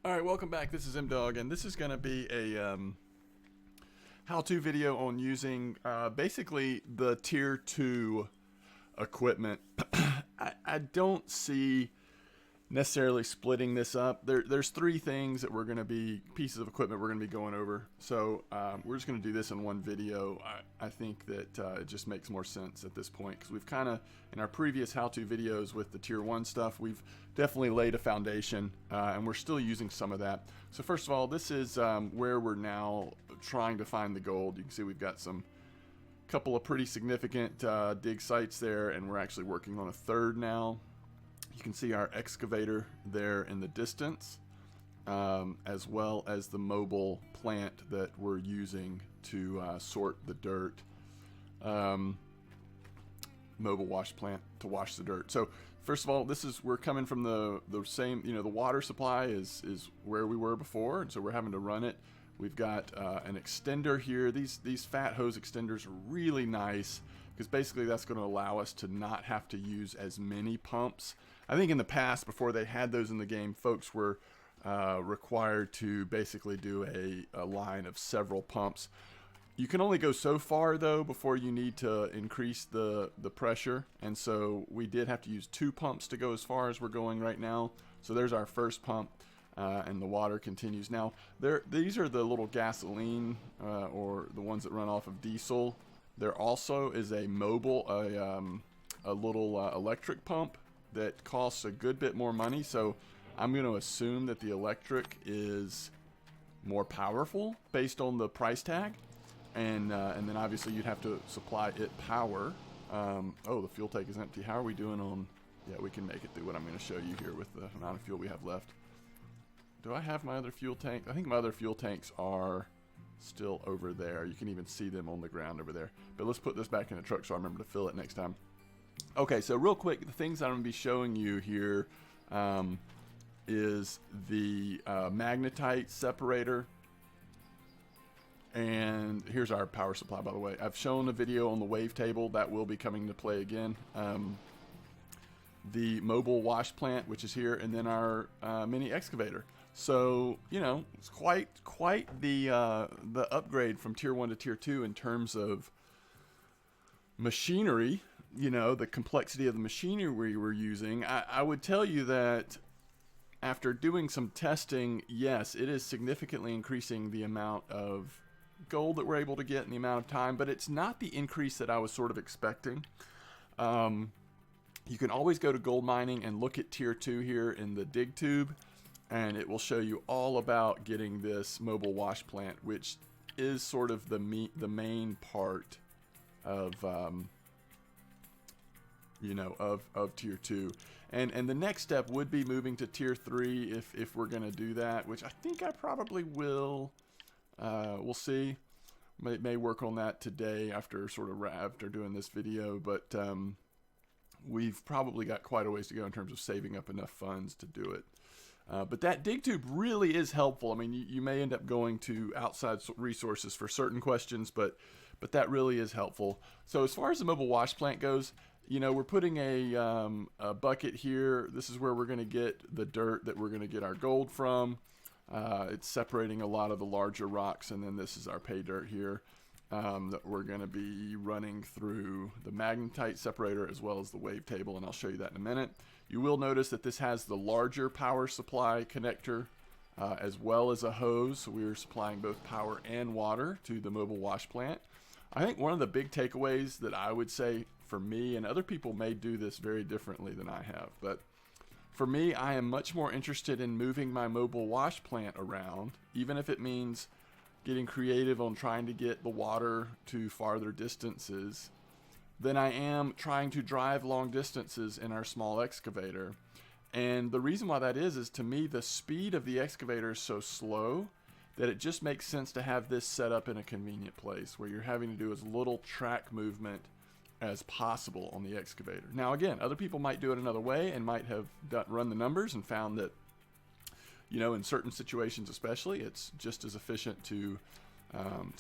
Alright, welcome back. This is MDog, and this is going to be a how-to video on using basically the Tier 2 equipment. I don't see necessarily splitting this up. There's three things that we're going to be, pieces of equipment we're going to be going over. So we're just going to do this in one video. I think that it just makes more sense at this point, because we've kind of, in our previous how-to videos with the Tier 1 stuff, we've definitely laid a foundation, and we're still using some of that. So first of all, this is where we're now trying to find the gold. You can see we've got some couple of pretty significant dig sites there, and we're actually working on a third now. You can see our excavator there in the distance, as well as the mobile plant that we're using to sort the dirt. Mobile wash plant to wash the dirt. So first of all, we're coming from the same, the water supply is where we were before, and so we're having to run it. We've got an extender here. These fat hose extenders are really nice, because basically that's going to allow us to not have to use as many pumps. I think in the past, before they had those in the game, folks were required to basically do a line of several pumps. You can only go so far, though, before you need to increase the pressure, and so we did have to use 2 pumps to go as far as we're going right now. So there's our first pump, and the water continues. Now, these are the little gasoline, or the ones that run off of diesel. There also is a mobile, a little electric pump that costs a good bit more money, so I'm going to assume that the electric is more powerful based on the price tag, and then obviously you'd have to supply it power. Oh, the fuel tank is empty. How are we doing on? Yeah, we can make it through what I'm going to show you here with the amount of fuel we have left. Do I have my other fuel tank? I think my other fuel tanks are still over there. You can even see them on the ground over there. But let's put this back in the truck so I remember to fill it next time. Okay, so real quick, the things I'm going to be showing you here is the Magnetite Separator. And here's our power supply, by the way. I've shown a video on the wave table. That will be coming to play again. The mobile wash plant, which is here, and then our mini excavator. So, it's quite the upgrade from Tier 1 to Tier 2 in terms of machinery. The complexity of the machinery we're using. I would tell you that after doing some testing, yes, it is significantly increasing the amount of gold that we're able to get in the amount of time, but it's not the increase that I was sort of expecting. You can always go to gold mining and look at Tier 2 here in the dig tube, and it will show you all about getting this mobile wash plant, which is sort of the main part of of Tier 2. And the next step would be moving to Tier 3 if we're going to do that, which I think I probably will. We'll see. May work on that today after doing this video, but we've probably got quite a ways to go in terms of saving up enough funds to do it. But that dig tube really is helpful. I mean, you may end up going to outside resources for certain questions, but that really is helpful. So as far as the mobile wash plant goes, we're putting a bucket here. This is where we're going to get the dirt that we're going to get our gold from. It's separating a lot of the larger rocks, and then this is our pay dirt here that we're going to be running through the Magnetite Separator as well as the wave table, and I'll show you that in a minute. You will notice that this has the larger power supply connector as well as a hose, so we're supplying both power and water to the mobile wash plant. I think one of the big takeaways that I would say for me, and other people may do this very differently than I have, but for me, I am much more interested in moving my mobile wash plant around, even if it means getting creative on trying to get the water to farther distances, than I am trying to drive long distances in our small excavator. And the reason why that is to me, the speed of the excavator is so slow that it just makes sense to have this set up in a convenient place where you're having to do as little track movement as possible on the excavator. Now again, other people might do it another way and might have run the numbers and found that in certain situations especially, it's just as efficient to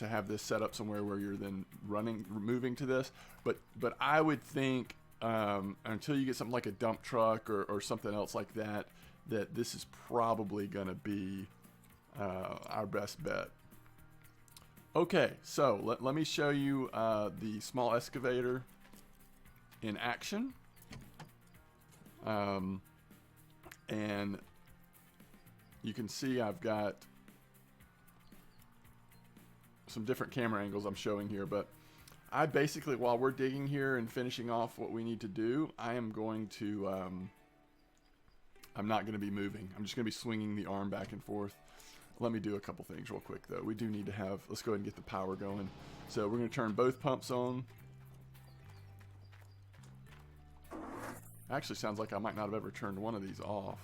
have this set up somewhere where you're then moving to this. But I would think until you get something like a dump truck or something else like that, that this is probably going to be our best bet. Okay, so let me show you the small excavator in action. And you can see I've got some different camera angles I'm showing here, but I basically, while we're digging here and finishing off what we need to do, I am going to, I'm not going to be moving. I'm just going to be swinging the arm back and forth. Let me do a couple things real quick, though. We do need to have, let's go ahead and get the power going. So we're going to turn both pumps on. Actually, sounds like I might not have ever turned one of these off.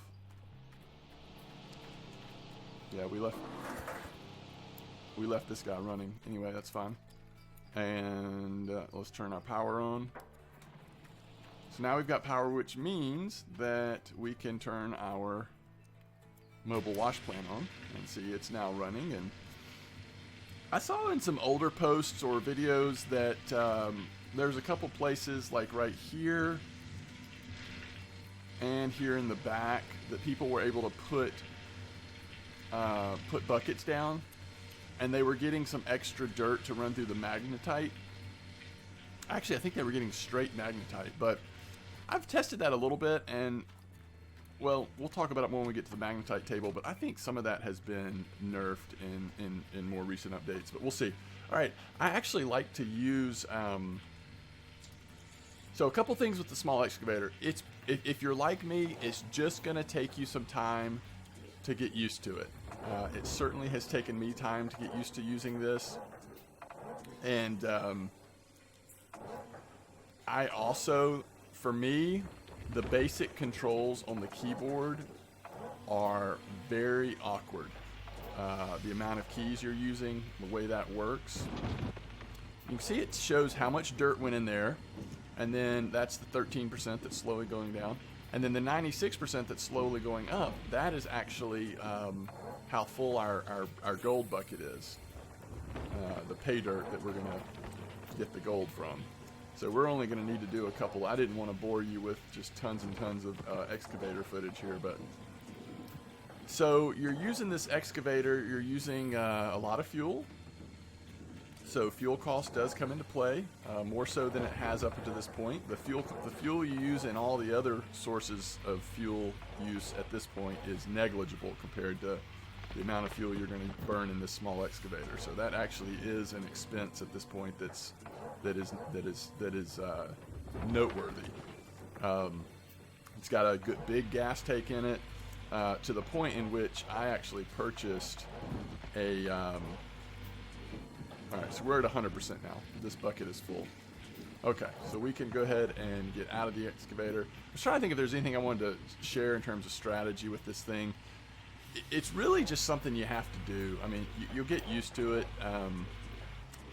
Yeah, we left this guy running. Anyway, that's fine. And let's turn our power on. So now we've got power, which means that we can turn our mobile wash plant on. And see, it's now running. And I saw in some older posts or videos that there's a couple places, like right here and here in the back, that people were able to put buckets down, and they were getting some extra dirt to run through the magnetite. Actually, I think they were getting straight magnetite, but I've tested that a little bit, and well, we'll talk about it more when we get to the magnetite table, but I think some of that has been nerfed in more recent updates, but we'll see. All right, I actually like to use so a couple things with the small excavator. If you're like me, it's just going to take you some time to get used to it. It certainly has taken me time to get used to using this. And I also, for me, the basic controls on the keyboard are very awkward. The amount of keys you're using, the way that works. You can see it shows how much dirt went in there. And then that's the 13% that's slowly going down. And then the 96% that's slowly going up, that is actually how full our gold bucket is. The pay dirt that we're going to get the gold from. So we're only going to need to do a couple. I didn't want to bore you with just tons and tons of excavator footage here, but so you're using this excavator, you're using a lot of fuel. So fuel cost does come into play, more so than it has up to this point. The fuel you use in all the other sources of fuel use at this point is negligible compared to the amount of fuel you're going to burn in this small excavator. So that actually is an expense at this point that is noteworthy. It's got a good big gas tank in it, to the point in which I actually purchased a. All right, so we're at 100% now. This bucket is full. Okay, so we can go ahead and get out of the excavator. I was trying to think if there's anything I wanted to share in terms of strategy with this thing. It's really just something you have to do. I mean, you'll get used to it.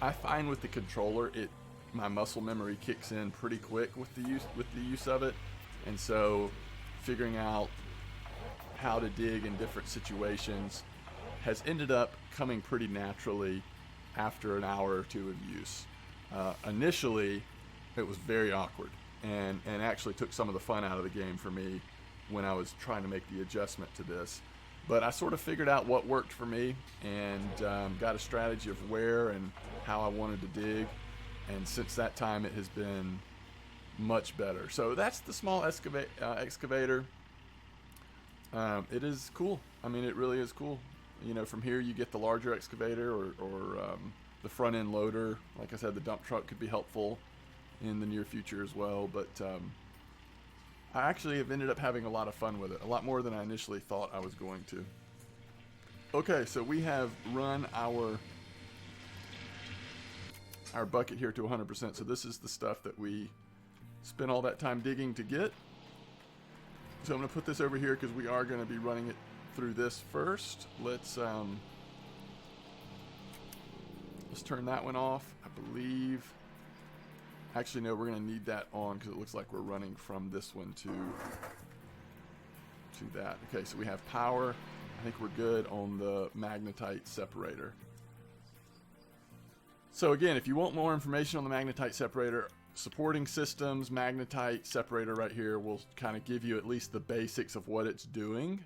I find with the controller, my muscle memory kicks in pretty quick with the use of it, and so figuring out how to dig in different situations has ended up coming pretty naturally after an hour or two of use. Initially, it was very awkward and actually took some of the fun out of the game for me when I was trying to make the adjustment to this. But I sort of figured out what worked for me and got a strategy of where and how I wanted to dig. And since that time, it has been much better. So that's the small excavator. It is cool. I mean, it really is cool. You know, from here you get the larger excavator or the front end loader. Like I said, the dump truck could be helpful in the near future as well. But I actually have ended up having a lot of fun with it, a lot more than I initially thought I was going to. Okay, so we have run our bucket here to 100%. So this is the stuff that we spent all that time digging to get. So I'm going to put this over here because we are going to be running it through this first. Let's turn that one off. I believe. Actually, no, we're going to need that on because it looks like we're running from this one to that. Okay, so we have power. I think we're good on the Magnetite Separator. So again, if you want more information on the Magnetite Separator, supporting systems, Magnetite Separator right here will kind of give you at least the basics of what it's doing.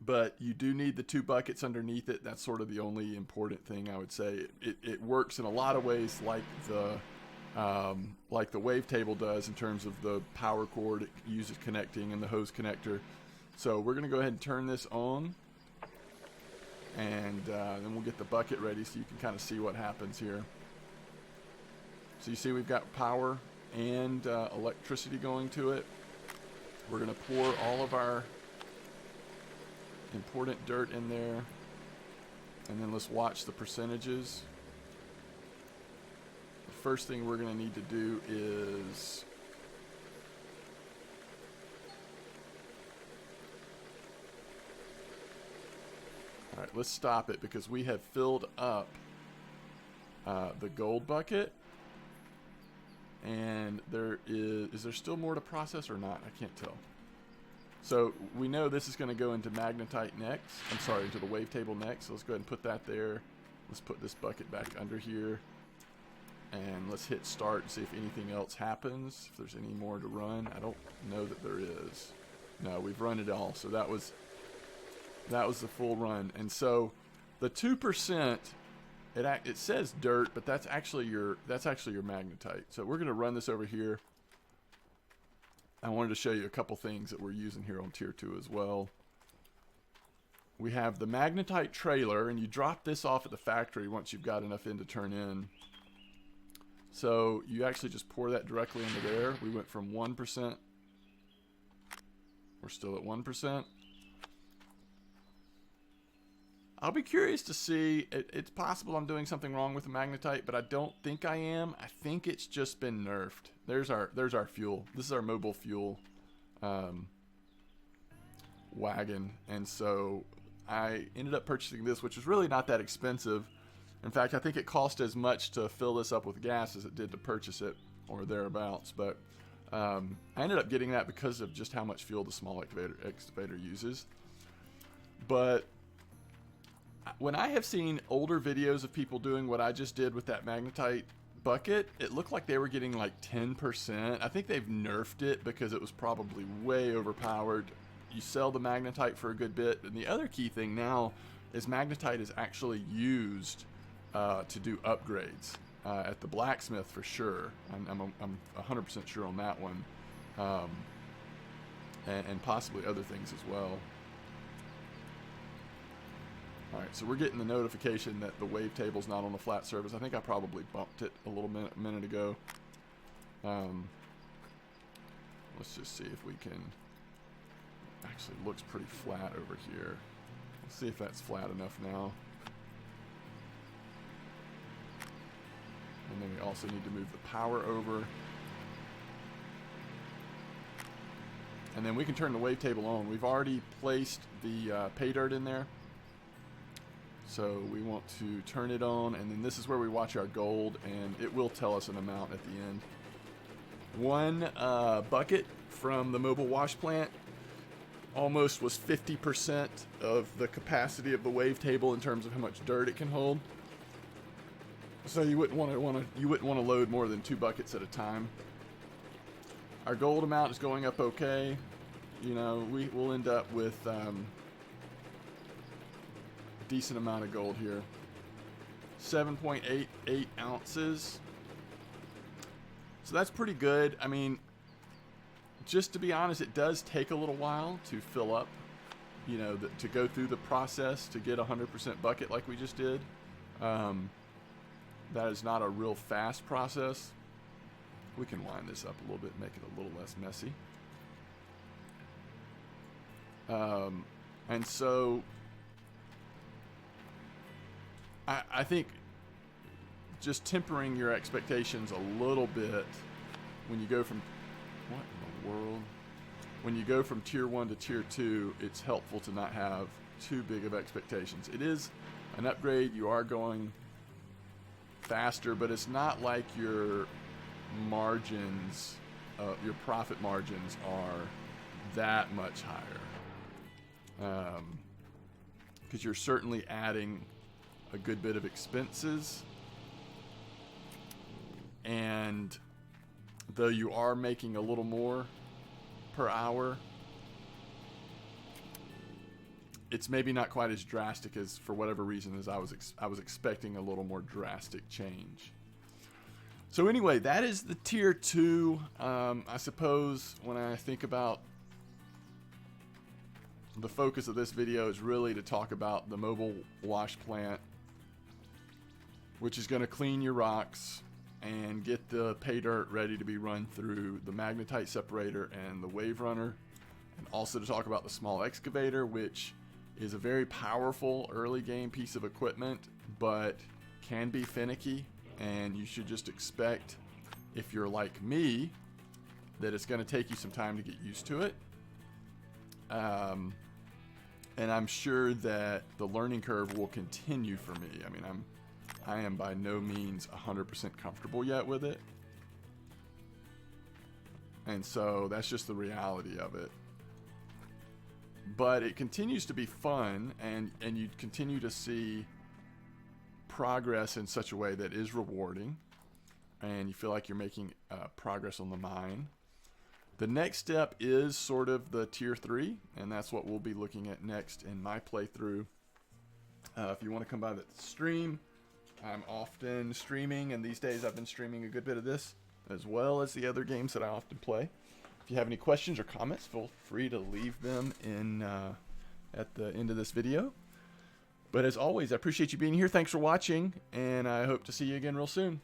But you do need the 2 buckets underneath it. That's sort of the only important thing I would say. It works in a lot of ways like the wavetable does in terms of the power cord it uses connecting and the hose connector. So we're going to go ahead and turn this on, and then we'll get the bucket ready so you can kind of see what happens here. So you see we've got power and electricity going to it. We're going to pour all of our important dirt in there, and then let's watch the percentages. The first thing we're going to need to do is all right, let's stop it because we have filled up the gold bucket, and there is there still more to process or not? I can't tell. So we know this is going to go into magnetite next. I'm sorry, into the wavetable next. So let's go ahead and put that there. Let's put this bucket back under here. And let's hit start and see if anything else happens. If there's any more to run. I don't know that there is. No, we've run it all. So that was the full run. And so the 2%, it says dirt, but that's actually your magnetite. So we're going to run this over here. I wanted to show you a couple things that we're using here on tier 2 as well. We have the magnetite trailer, and you drop this off at the factory once you've got enough in to turn in. So you actually just pour that directly into there. We went from 1%. We're still at 1%. I'll be curious to see. It's possible I'm doing something wrong with the magnetite, but I don't think I am. I think it's just been nerfed. There's our fuel. This is our mobile fuel wagon, and so I ended up purchasing this, which was really not that expensive. In fact, I think it cost as much to fill this up with gas as it did to purchase it, or thereabouts. But I ended up getting that because of just how much fuel the small excavator uses. But when I have seen older videos of people doing what I just did with that magnetite bucket, it looked like they were getting like 10%. I think they've nerfed it because it was probably way overpowered. You sell the magnetite for a good bit, and the other key thing now is magnetite is actually used to do upgrades at the blacksmith for sure. I'm 100% sure on that one, and possibly other things as well. Alright, so we're getting the notification that the wavetable's not on the flat surface. I think I probably bumped it a little minute ago. Let's just see if we can... Actually, it looks pretty flat over here. Let's see if that's flat enough now. And then we also need to move the power over. And then we can turn the wavetable on. We've already placed the pay dirt in there. So we want to turn it on, and then this is where we watch our gold, and it will tell us an amount at the end. One bucket from the mobile wash plant almost was 50% of the capacity of the wavetable in terms of how much dirt it can hold. So you wouldn't want to load more than 2 buckets at a time. Our gold amount is going up okay. You know, we'll end up with decent amount of gold here. 7.88 ounces. So that's pretty good. I mean, just to be honest, it does take a little while to fill up, you know, to go through the process to get a 100% bucket like we just did. That is not a real fast process. We can line this up a little bit, make it a little less messy. And so I think just tempering your expectations a little bit when you go from, what in the world? When you go from tier 1 to tier 2, it's helpful to not have too big of expectations. It is an upgrade. You are going faster, but it's not like your margins, your profit margins are that much higher. Because you're certainly adding a good bit of expenses. And though you are making a little more per hour, it's maybe not quite as drastic as, for whatever reason, as I was expecting a little more drastic change. So anyway, that is the tier 2. I suppose when I think about the focus of this video is really to talk about the mobile wash plant, which is going to clean your rocks and get the pay dirt ready to be run through the Magnetite Separator and the Wave Runner, and also to talk about the small excavator, which is a very powerful early game piece of equipment, but can be finicky, and you should just expect, if you're like me, that it's going to take you some time to get used to it. And I'm sure that the learning curve will continue for me. I mean, I am by no means 100% comfortable yet with it. And so that's just the reality of it. But it continues to be fun, and you continue to see progress in such a way that is rewarding, and you feel like you're making progress on the mine. The next step is sort of the tier 3, and that's what we'll be looking at next in my playthrough. If you want to come by the stream, I'm often streaming, and these days I've been streaming a good bit of this, as well as the other games that I often play. If you have any questions or comments, feel free to leave them in at the end of this video. But as always, I appreciate you being here. Thanks for watching, and I hope to see you again real soon.